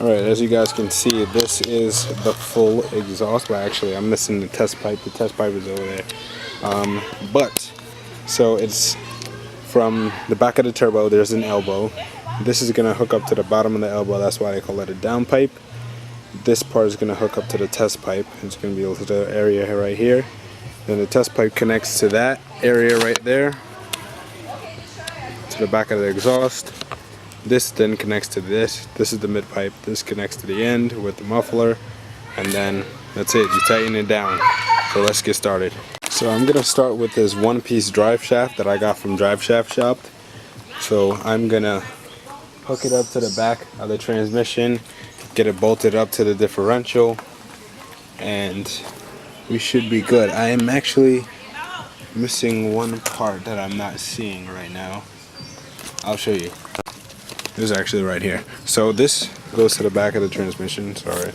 Alright, as you guys can see, this is the full exhaust, but actually I'm missing the test pipe. The test pipe is over there. So it's from the back of the turbo, there's an elbow. This is going to hook up to the bottom of the elbow, that's why they call it a down pipe. This part is going to hook up to the test pipe. It's going to be able to the area right here. Then the test pipe connects to that area right there, to the back of the exhaust. This then connects to this. This is the mid pipe. This connects to the end with the muffler, and then that's it. You tighten it down. So let's get started. So I'm gonna start with this one-piece drive shaft that I got from Drive Shaft Shop. So I'm gonna hook it up to the back of the transmission, get it bolted up to the differential, and we should be good. I am actually missing one part that I'm not seeing right now. I'll show you. This is actually right here. So this goes to the back of the transmission. Sorry.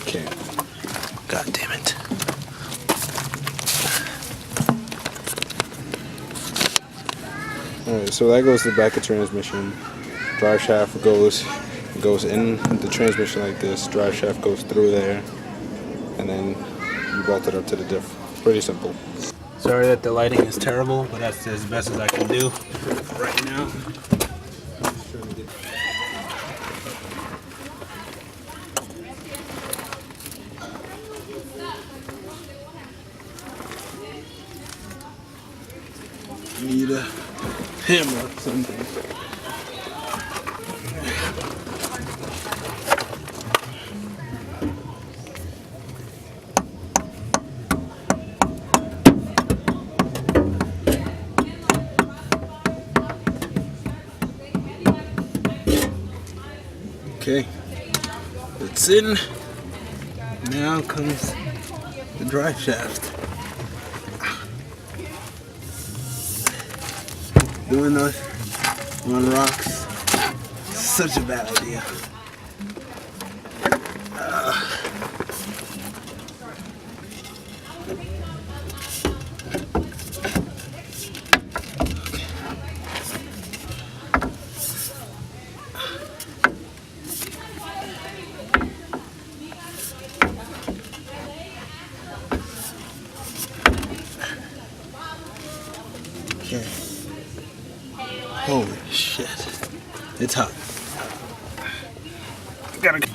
Okay. God damn it. Alright, so that goes to the back of the transmission. Drive shaft goes in the transmission like this. Drive shaft goes through there. And then you bolt it up to the diff. Pretty simple. Sorry that the lighting is terrible, but that's as best as I can do right now. Need a hammer or something. Okay, it's in. Now comes the drive shaft. Doing those on rocks, such a bad idea. Okay. Holy shit. It's hot. Gotta go.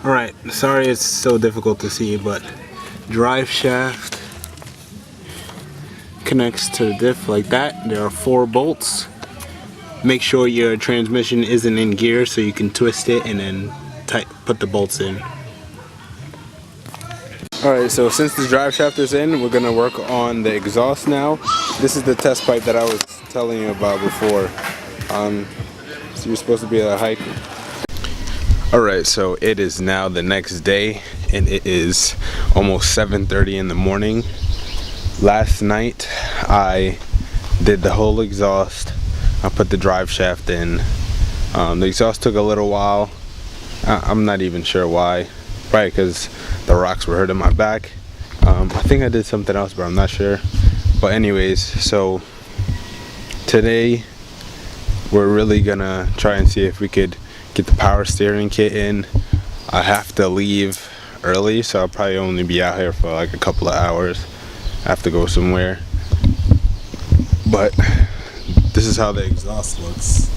Alright, sorry it's so difficult to see, but drive shaft connects to the diff like that. There are 4 bolts. Make sure your transmission isn't in gear so you can twist it and then put the bolts in. Alright, so since the drive shaft is in, we're going to work on the exhaust now. This is the test pipe that I was telling you about before. So you're supposed to be at a hike. Alright, so it is now the next day and it is almost 7:30 in the morning. Last night I did the whole exhaust. I put the drive shaft in. The exhaust took a little while. I'm not even sure why. Probably because the rocks were hurting my back. I think I did something else, but I'm not sure. But anyways, so today we're really gonna try and see if we could get the power steering kit in. I have to leave early, so I'll probably only be out here for like a couple of hours. I have to go somewhere, but this is how the exhaust looks.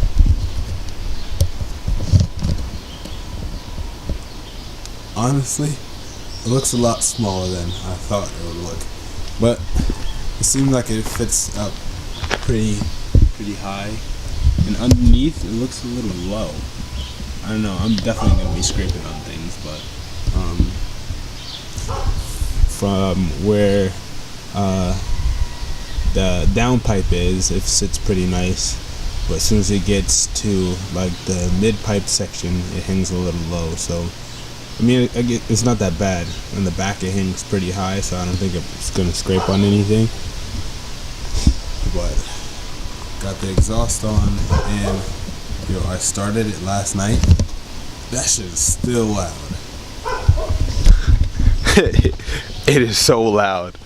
Honestly, it looks a lot smaller than I thought it would look, but it seems like it fits up pretty high, and underneath it looks a little low. I don't know, I'm definitely going to be scraping on things, but from where the downpipe is, it sits pretty nice, but as soon as it gets to like the mid-pipe section, it hangs a little low. So I mean, it's not that bad. In the back it hangs pretty high, so I don't think it's going to scrape on anything. But got the exhaust on, and yo, I started it last night. That shit is still loud. It is so loud.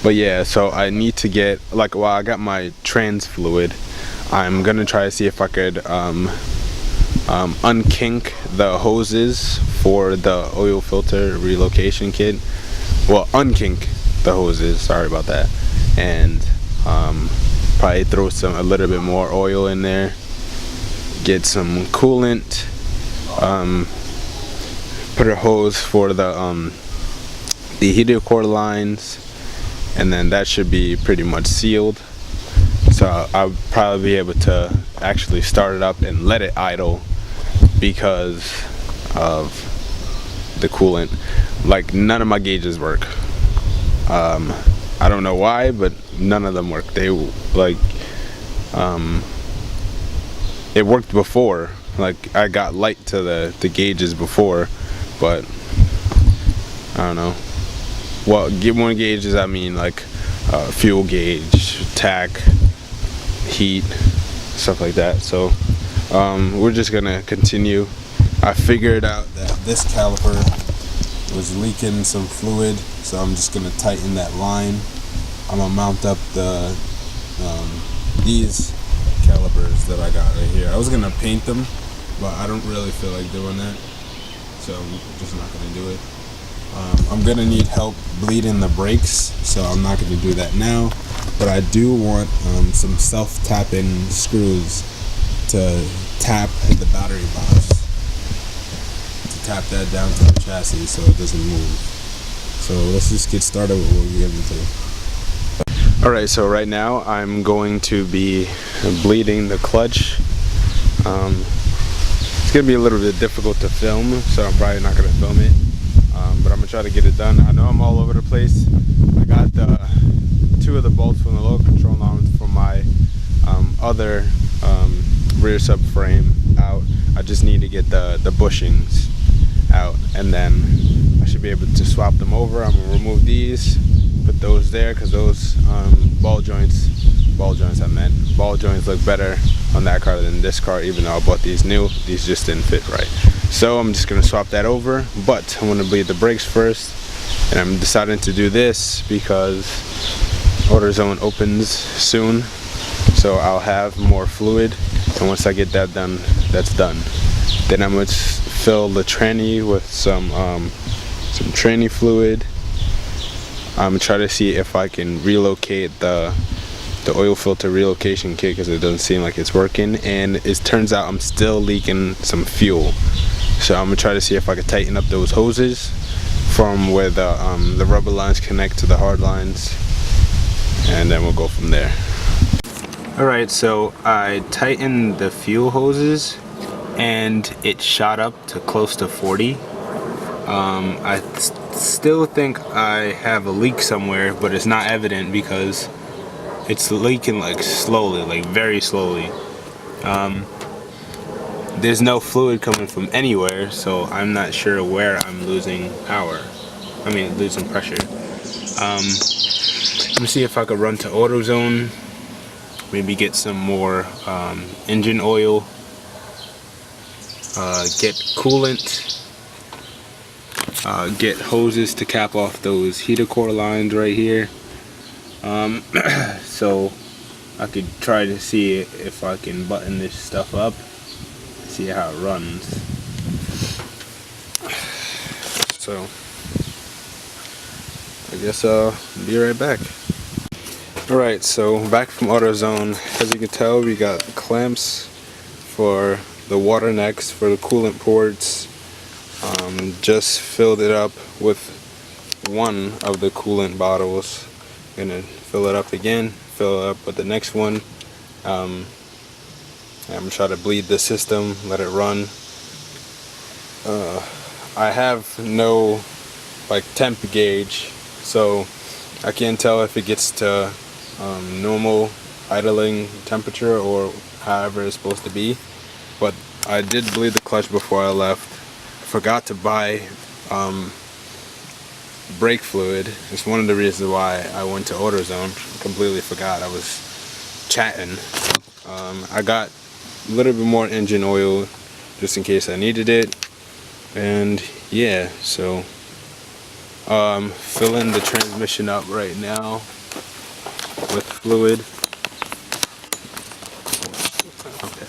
But yeah, so I need to get, like, while I got my trans fluid, I'm gonna try to see if I could unkink the hoses for the oil filter relocation kit. Well, unkink the hoses, sorry about that, and probably throw a little bit more oil in there, get some coolant, put a hose for the heater core lines, and then that should be pretty much sealed. So I'll probably be able to actually start it up and let it idle because of the coolant. Like, none of my gauges work. I don't know why, but none of them work. They like it worked before. Like, I got light to the gauges before, but I don't know. Well, one gauges, I mean like fuel gauge, tack, heat, stuff like that. So we're just gonna continue. I figured out that this caliper was leaking some fluid, so I'm just gonna tighten that line. I'm gonna mount up the these calipers that I got right here. I was gonna paint them, but I don't really feel like doing that, so I'm just not gonna do it. I'm gonna need help bleeding the brakes, so I'm not gonna do that now, but I do want some self-tapping screws to tap the battery box, to tap that down to the chassis so it doesn't move. So let's just get started with what we're getting to. Alright, so right now I'm going to be bleeding the clutch. It's gonna be a little bit difficult to film, so I'm probably not gonna film it. But I'm gonna try to get it done. I know I'm all over the place. I got two of the bolts from the lower control arms from my other rear subframe out. I just need to get the bushings out, and then I should be able to swap them over. I'm gonna remove these, put those there, because those ball joints look better on that car than this car, even though I bought these new. These just didn't fit right. So I'm just gonna swap that over, but I want to bleed the brakes first, and I'm deciding to do this because AutoZone opens soon, so I'll have more fluid, and once I get that done, that's done. Then I'm gonna fill the tranny with some tranny fluid. I'm gonna try to see if I can relocate the oil filter relocation kit, because it doesn't seem like it's working, and it turns out I'm still leaking some fuel. So I'm gonna try to see if I can tighten up those hoses from where the rubber lines connect to the hard lines, and then we'll go from there. Alright, so I tightened the fuel hoses and it shot up to close to 40. I still think I have a leak somewhere, but it's not evident because it's leaking like slowly, like very slowly. There's no fluid coming from anywhere, so I'm not sure where I'm losing power. I mean, losing pressure. Let me see if I could run to AutoZone, maybe get some more engine oil, get coolant, get hoses to cap off those heater core lines right here. So I could try to see if I can button this stuff up, see how it runs. So I guess I'll be right back. Alright, so back from AutoZone. As you can tell, we got clamps for the water necks for the coolant ports. Just filled it up with one of the coolant bottles. Gonna fill it up again, fill it up with the next one. I'm gonna try to bleed the system, let it run. I have no like temp gauge, so I can't tell if it gets to normal idling temperature or however it's supposed to be. But I did bleed the clutch before I left. Forgot to buy brake fluid. It's one of the reasons why I went to AutoZone. Completely forgot. I was chatting. I got a little bit more engine oil just in case I needed it. And yeah, so filling the transmission up right now with fluid. Okay,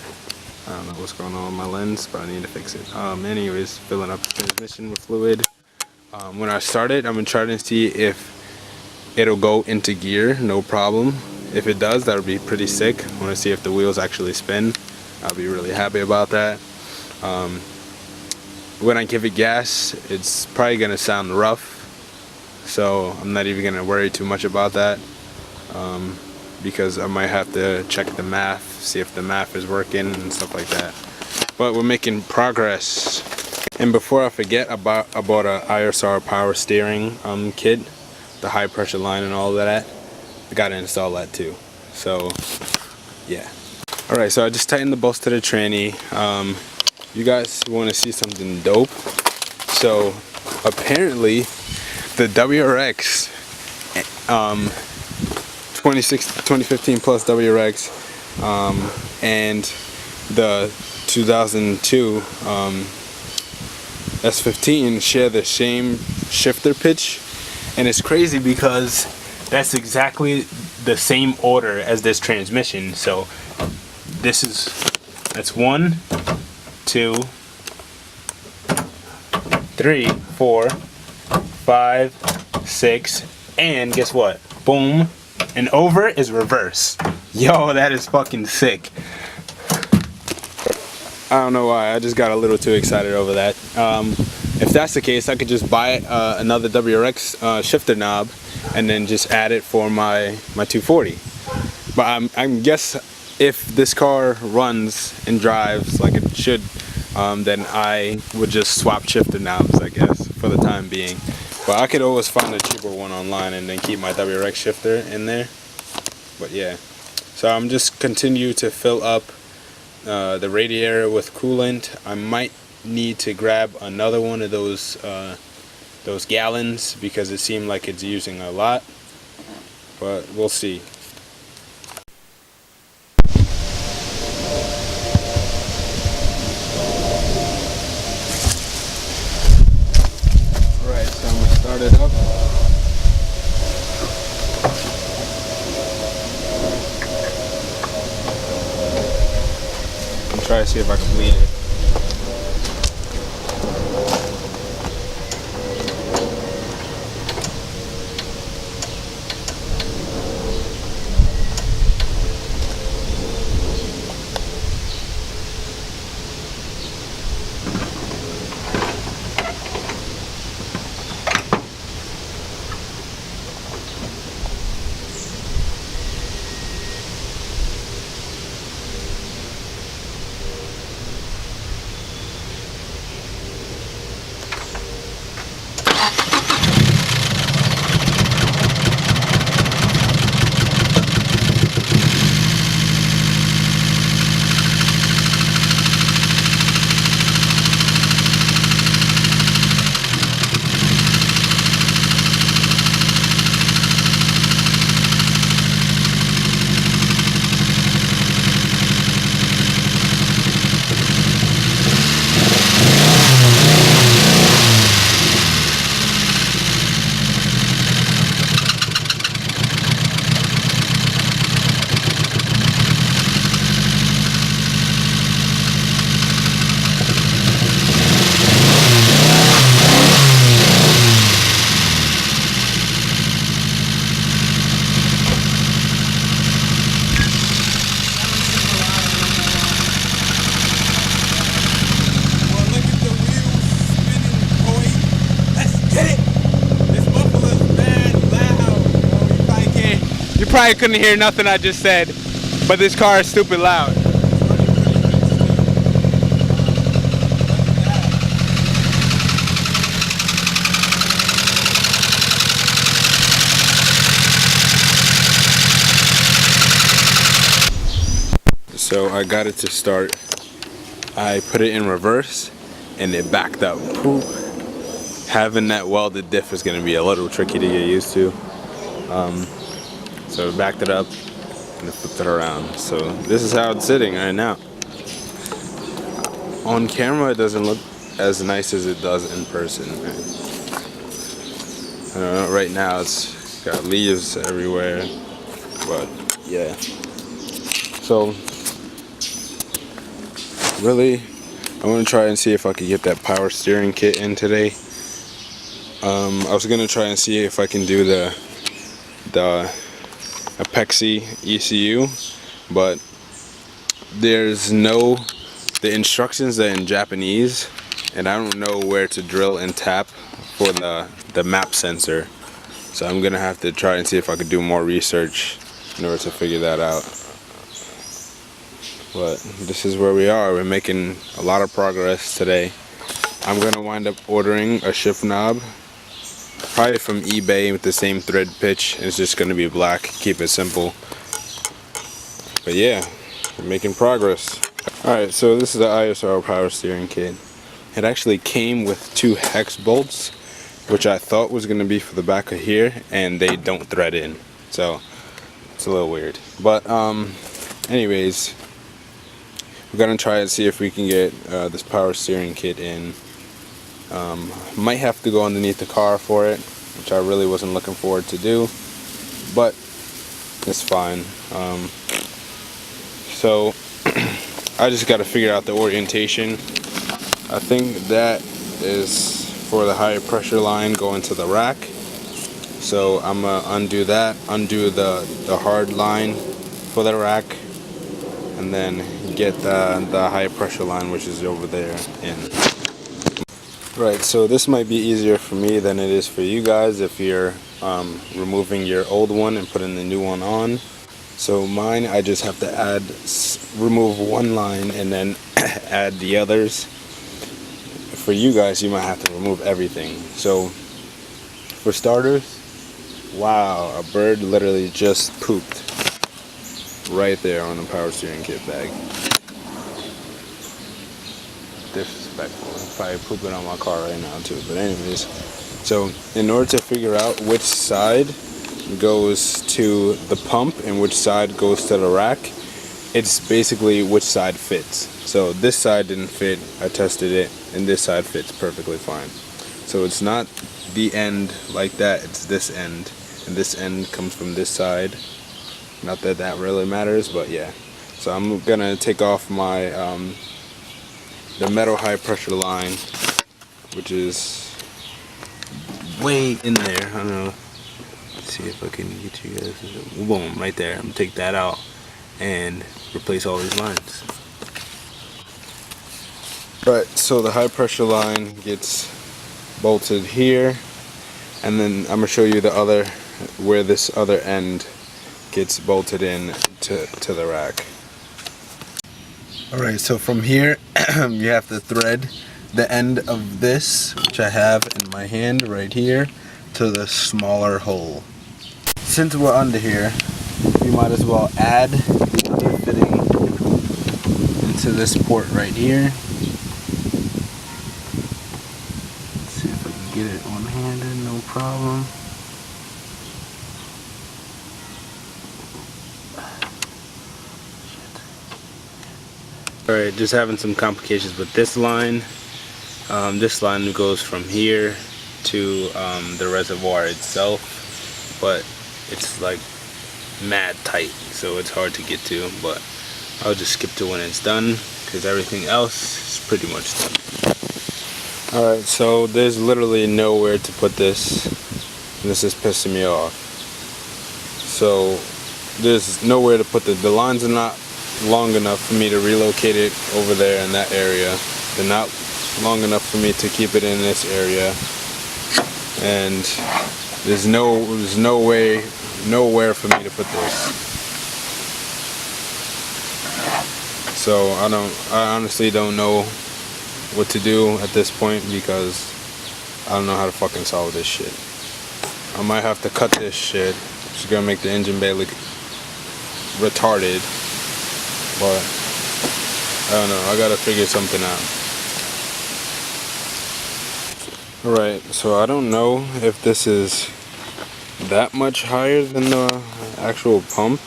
I don't know what's going on with my lens, but I need to fix it. Anyways, filling up the transmission with fluid. When I start it, I'm gonna try to see if it'll go into gear, no problem. If it does, that would be pretty sick. I want to see if the wheels actually spin. I'll be really happy about that. When I give it gas, it's probably gonna sound rough, so I'm not even gonna worry too much about that, because I might have to check the math, see if the math is working and stuff like that. But we're making progress. And before I forget, I bought a ISR power steering kit, the high pressure line and all of that. I gotta install that too. So yeah. Alright, so I just tightened the bolts to the tranny. You guys want to see something dope? So apparently the WRX 2015 plus WRX and the 2002 S15 share the same shifter pitch, and it's crazy because that's exactly the same order as this transmission. So that's 1, 2, 3, 4, 5, 6, and guess what? Boom. And over is reverse. Yo, that is fucking sick. I don't know why, I just got a little too excited over that. If that's the case, I could just buy another WRX shifter knob and then just add it for my 240. But I guess if this car runs and drives like it should, then I would just swap shifter knobs, I guess, for the time being. But I could always find a cheaper one online and then keep my WRX shifter in there. But yeah, so I'm just continue to fill up the radiator with coolant. I might need to grab another one of those gallons because it seemed like it's using a lot, but we'll see. Alright, so I'm gonna start it up. Try to see if I can bleed it. probably couldn't hear nothing I just said, but this car is stupid loud. So I got it to start. I put it in reverse and it backed up. Poop. Having that welded diff is going to be a little tricky to get used to. So I backed it up and I flipped it around. So this is how it's sitting right now. On camera it doesn't look as nice as it does in person. I don't know, right now it's got leaves everywhere, but yeah. So really, I want to try and see if I could get that power steering kit in today. I was gonna try and see if I can do the Apexi ECU, but the instructions are in Japanese, and I don't know where to drill and tap for the map sensor. So I'm gonna have to try and see if I could do more research in order to figure that out. But this is where we are. We're making a lot of progress today. I'm gonna wind up ordering a shift knob, probably from eBay with the same thread pitch. It's just gonna be black, keep it simple. But yeah, we're making progress. Alright, so this is the ISR power steering kit. It actually came with 2 hex bolts, which I thought was gonna be for the back of here, and they don't thread in. So it's a little weird. But anyways, we're gonna try and see if we can get this power steering kit in. Might have to go underneath the car for it, which I really wasn't looking forward to do, but it's fine. So I just got to figure out the orientation. I think that is for the high pressure line going to the rack. So I'm gonna undo that, undo the hard line for the rack, and then get the high pressure line, which is over there, in. Right, so this might be easier for me than it is for you guys if you're removing your old one and putting the new one on. So mine, I just have to remove one line and then add the others. For you guys, you might have to remove everything. So for starters, wow, a bird literally just pooped right there on the power steering kit bag. Disrespectful. Probably pooping on my car right now too, but anyways, so in order to figure out which side goes to the pump and which side goes to the rack, it's basically which side fits. So this side didn't fit, I tested it, and this side fits perfectly fine. So it's not the end like that, it's this end, and this end comes from this side. Not that that really matters, but yeah. So I'm gonna take off my the metal high pressure line, which is way in there. I don't know. Let's see if I can get you guys. Boom, right there. I'm gonna take that out and replace all these lines. Right, so the high pressure line gets bolted here, and then I'm gonna show you the other, where this other end gets bolted in to the rack. Alright, so from here you have to thread the end of this, which I have in my hand right here, to the smaller hole. Since we're under here, we might as well add the other fitting into this port right here. Let's see if I can get it one-handed, no problem. Alright, just having some complications with this line. This line goes from here to the reservoir itself, but it's like mad tight, so it's hard to get to, but I'll just skip to when it's done because everything else is pretty much done. Alright, so there's literally nowhere to put this, and this is pissing me off. So there's nowhere to put the lines are not long enough for me to relocate it over there in that area. They're not long enough for me to keep it in this area, and there's no way nowhere for me to put this. So I honestly don't know what to do at this point because I don't know how to fucking solve this shit. I might have to cut this shit. It's gonna make the engine bay look retarded, but I don't know, I gotta figure something out. Alright, so I don't know if this is that much higher than the actual pump,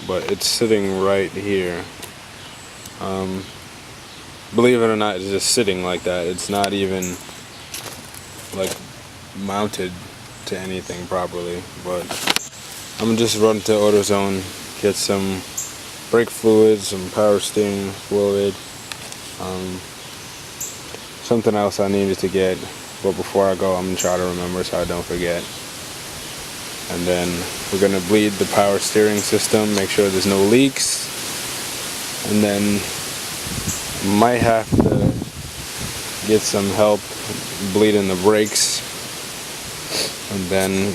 but it's sitting right here. Believe it or not, it's just sitting like that. It's not even like mounted to anything properly, but I'm gonna just run to AutoZone, get some brake fluid, some power steering fluid, something else I needed to get, but before I go I'm gonna try to remember so I don't forget. And then we're gonna bleed the power steering system, make sure there's no leaks, and then might have to get some help bleeding the brakes, and then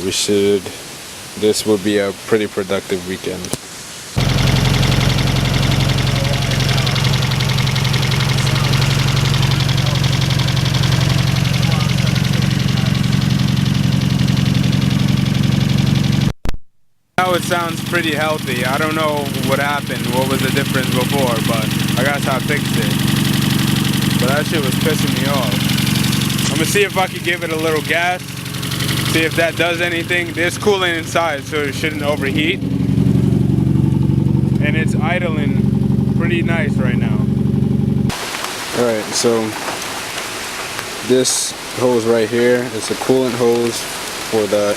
this would be a pretty productive weekend. Now it sounds pretty healthy. I don't know what happened, what was the difference before, but I guess I fixed it. But that shit was pissing me off. I'm gonna see if I could give it a little gas, see if that does anything. There's coolant inside, so it shouldn't overheat. And it's idling pretty nice right now. Alright, so this hose right here is a coolant hose for the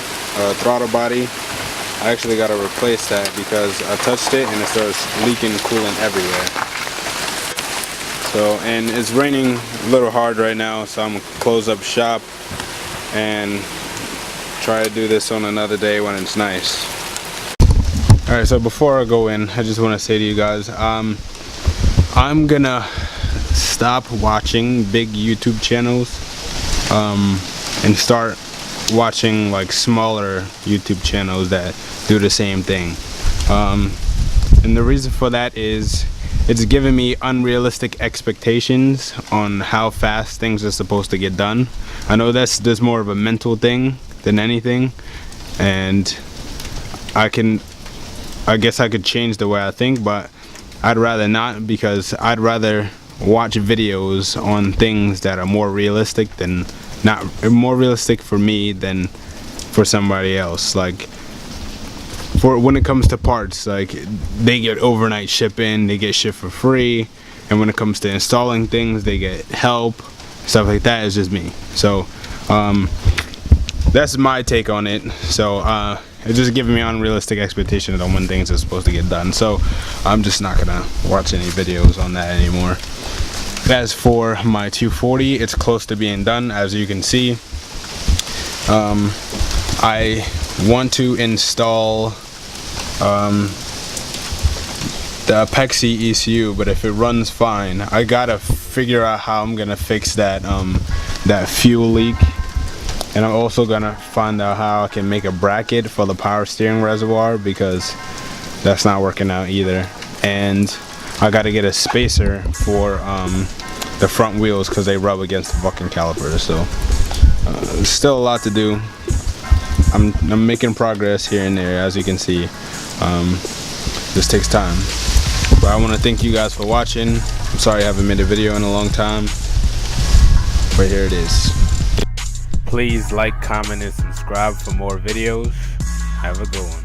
throttle body. I actually got to replace that because I touched it and it starts leaking coolant everywhere. So, and it's raining a little hard right now, so I'm gonna close up shop and try to do this on another day when it's nice. Alright, so before I go in, I just want to say to you guys, I'm gonna stop watching big YouTube channels and start watching like smaller YouTube channels that do the same thing. And the reason for that is it's giving me unrealistic expectations on how fast things are supposed to get done. I know there's more of a mental thing than anything, and I guess I could change the way I think, but I'd rather not, because I'd rather watch videos on things that are more realistic more realistic for me than for somebody else. Like for when it comes to parts, like they get overnight shipping, they get shipped for free, and when it comes to installing things they get help, stuff like that. Is just me. So that's my take on it. So it's just giving me unrealistic expectations on when things are supposed to get done. So I'm just not gonna watch any videos on that anymore. As for my 240, it's close to being done, as you can see. I want to install the Pexi ECU, but if it runs fine, I gotta figure out how I'm gonna fix that that fuel leak, and I'm also gonna find out how I can make a bracket for the power steering reservoir, because that's not working out either. And I gotta get a spacer for the front wheels because they rub against the fucking calipers. So there's still a lot to do. I'm making progress here and there, as you can see. This takes time. But I want to thank you guys for watching. I'm sorry I haven't made a video in a long time, but here it is. Please like, comment, and subscribe for more videos. Have a good one.